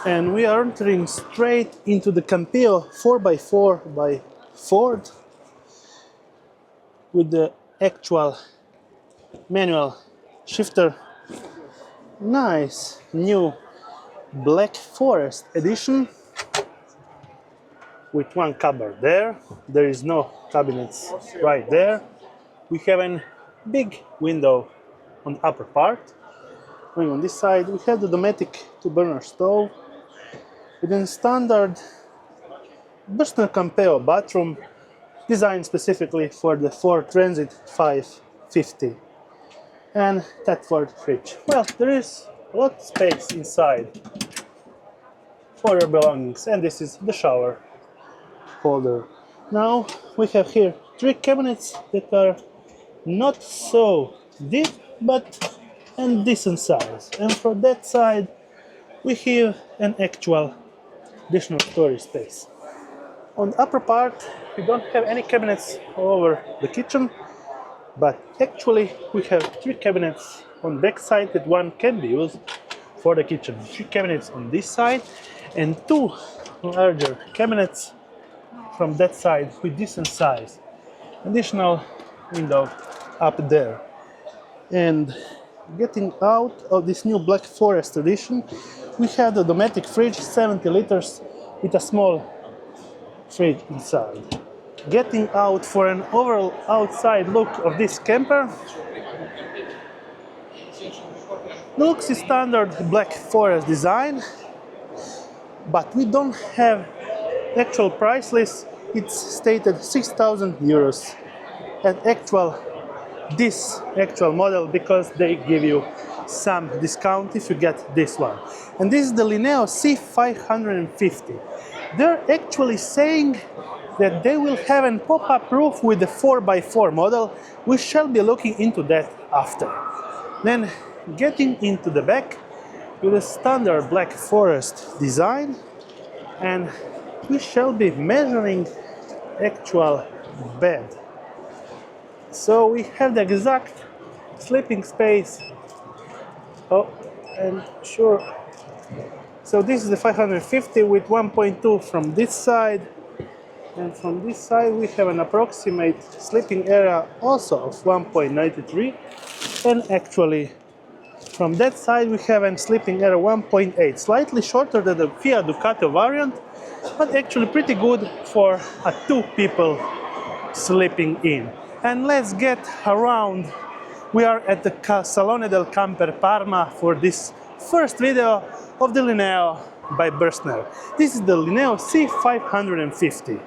And we are entering straight into the Campeo 4x4 by Ford with the actual manual shifter. Nice new Black Forest edition with one cupboard there. There is no cabinets right there. We have a big window on the upper part. Going on this side, we have the Dometic 2-burner stove with a standard Burstner Campeo bathroom designed specifically for the Ford Transit 550 and that Ford fridge. Well, there is a lot of space inside for your belongings, and this is the shower holder. Now we have here 3 cabinets that are not so deep but in decent size, and for that side we have an actual additional storage space. On the upper part we don't have any cabinets over the kitchen, but actually we have 3 cabinets on the back side that one can be used for the kitchen. 3 cabinets on this side and 2 larger cabinets from that side with decent size. Additional window up there. And getting out of this new Black Forest edition, we have the Dometic fridge, 70 liters with a small fridge inside. Getting out for an overall outside look of this camper. The looks is standard Black Forest design, but we don't have actual price list. It's stated 6,000 euros at this actual model, because they give you some discount if you get this one. And this is the Lineo C550. They're actually saying that they will have a pop-up roof with the 4x4 model. We shall be looking into that after. Then getting into the back with a standard Black Forest design, and we shall be measuring actual bed. So we have the exact sleeping space. Oh, and sure. So this is the 550 with 1.2 from this side, and from this side we have an approximate sleeping area also of 1.93, and actually from that side we have a sleeping area 1.8, slightly shorter than the Fiat Ducato variant, but actually pretty good for a 2 people sleeping in. And let's get around. We are at the Salone Del Cmaper Parma for this first video of the Lineo by Burstner. This is the Lineo C550.